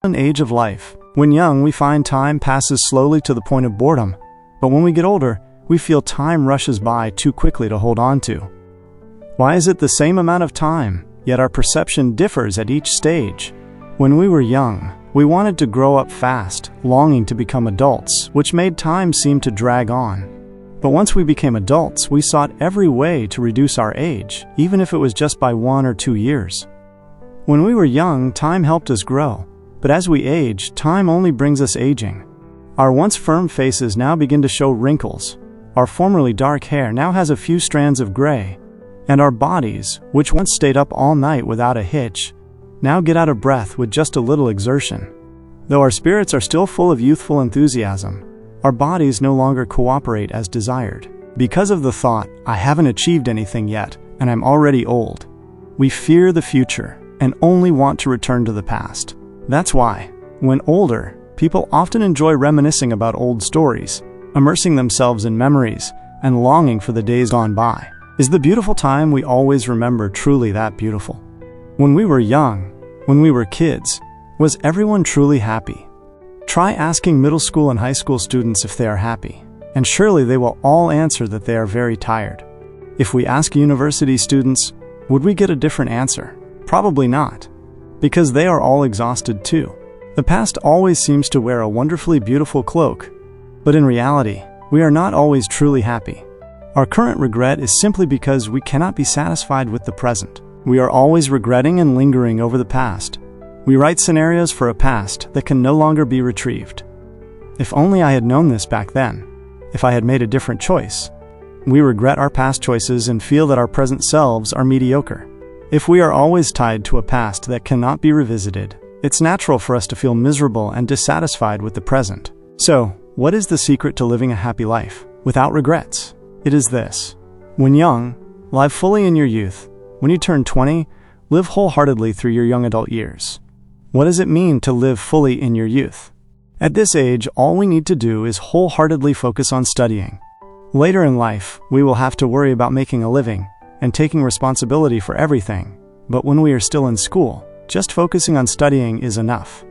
An age of life. When young, we find time passes slowly to the point of boredom, but when we get older, we feel time rushes by too quickly to hold on to. Why is it the same amount of time, yet our perception differs at each stage? When we were young, we wanted to grow up fast, longing to become adults, which made time seem to drag on. But once we became adults, we sought every way to reduce our age, even if it was just by 1 or 2 years. When we were young, time helped us grow. But as we age, time only brings us aging. Our once firm faces now begin to show wrinkles. Our formerly dark hair now has a few strands of gray. And our bodies, which once stayed up all night without a hitch, now get out of breath with just a little exertion. Though our spirits are still full of youthful enthusiasm, our bodies no longer cooperate as desired. Because of the thought, I haven't achieved anything yet, and I'm already old. We fear the future and only want to return to the past. That's why, when older, people often enjoy reminiscing about old stories, immersing themselves in memories, and longing for the days gone by. Is the beautiful time we always remember truly that beautiful? When we were young, when we were kids, was everyone truly happy? Try asking middle school and high school students if they are happy, and surely they will all answer that they are very tired. If we ask university students, would we get a different answer? Probably not. Because they are all exhausted too. The past always seems to wear a wonderfully beautiful cloak, but in reality, we are not always truly happy. Our current regret is simply because we cannot be satisfied with the present. We are always regretting and lingering over the past. We write scenarios for a past that can no longer be retrieved. If only I had known this back then. If I had made a different choice. We regret our past choices and feel that our present selves are mediocre. If we are always tied to a past that cannot be revisited, it's natural for us to feel miserable and dissatisfied with the present. So, what is the secret to living a happy life without regrets? It is this. When young, live fully in your youth. When you turn 20, live wholeheartedly through your young adult years. What does it mean to live fully in your youth? At this age, all we need to do is wholeheartedly focus on studying. Later in life, we will have to worry about making a living and taking responsibility for everything. But when we are still in school, just focusing on studying is enough.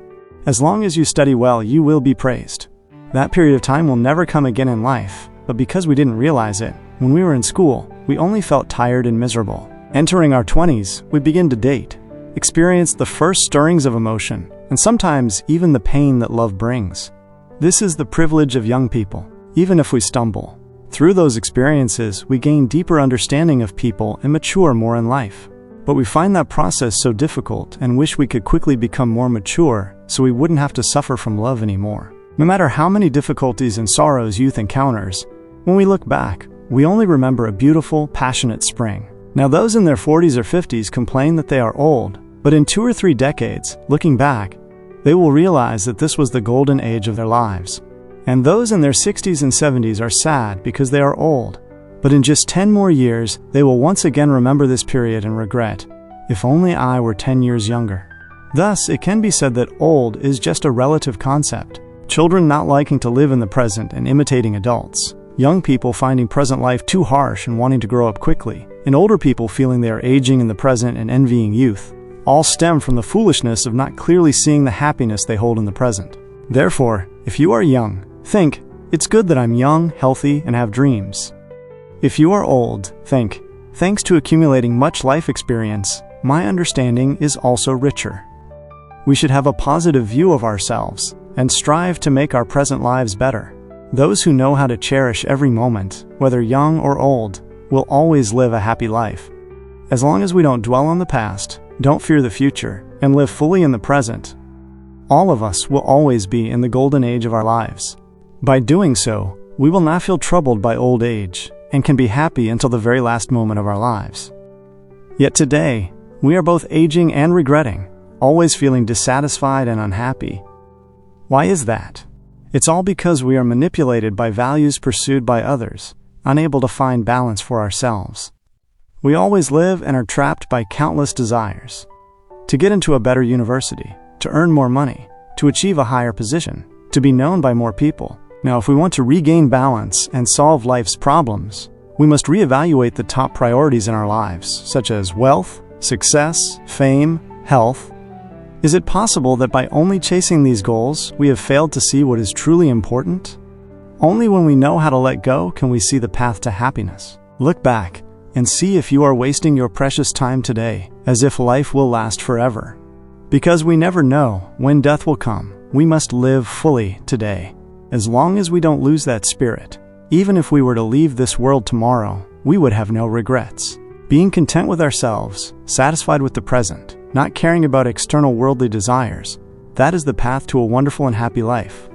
As long as you study well, you will be praised. That period of time will never come again in life, but because we didn't realize it, when we were in school, we only felt tired and miserable. Entering our 20s, we begin to date, experience the first stirrings of emotion, and sometimes even the pain that love brings. This is the privilege of young people, even if we stumble. Through those experiences, we gain deeper understanding of people and mature more in life. But we find that process so difficult and wish we could quickly become more mature so we wouldn't have to suffer from love anymore. No matter how many difficulties and sorrows youth encounters, when we look back, we only remember a beautiful, passionate spring. Now those in their 40s or 50s complain that they are old, but in 2 or 3 decades, looking back, they will realize that this was the golden age of their lives. And those in their 60s and 70s are sad because they are old. But in just 10 more years, they will once again remember this period and regret, if only I were 10 years younger. Thus, it can be said that old is just a relative concept. Children not liking to live in the present and imitating adults. Young people finding present life too harsh and wanting to grow up quickly. And older people feeling they are aging in the present and envying youth. All stem from the foolishness of not clearly seeing the happiness they hold in the present. Therefore, if you are young, think, it's good that I'm young, healthy, and have dreams. If you are old, think, thanks to accumulating much life experience, my understanding is also richer. We should have a positive view of ourselves and strive to make our present lives better. Those who know how to cherish every moment, whether young or old, will always live a happy life. As long as we don't dwell on the past, don't fear the future, and live fully in the present, all of us will always be in the golden age of our lives. By doing so, we will not feel troubled by old age and can be happy until the very last moment of our lives. Yet today, we are both aging and regretting, always feeling dissatisfied and unhappy. Why is that? It's all because we are manipulated by values pursued by others, unable to find balance for ourselves. We always live and are trapped by countless desires. To get into a better university, to earn more money, to achieve a higher position, to be known by more people. Now, if we want to regain balance and solve life's problems, we must reevaluate the top priorities in our lives, such as wealth, success, fame, health. Is it possible that by only chasing these goals, we have failed to see what is truly important? Only when we know how to let go can we see the path to happiness. Look back and see if you are wasting your precious time today, as if life will last forever. Because we never know when death will come, we must live fully today. As long as we don't lose that spirit, even if we were to leave this world tomorrow, we would have no regrets. Being content with ourselves, satisfied with the present, not caring about external worldly desires, that is the path to a wonderful and happy life.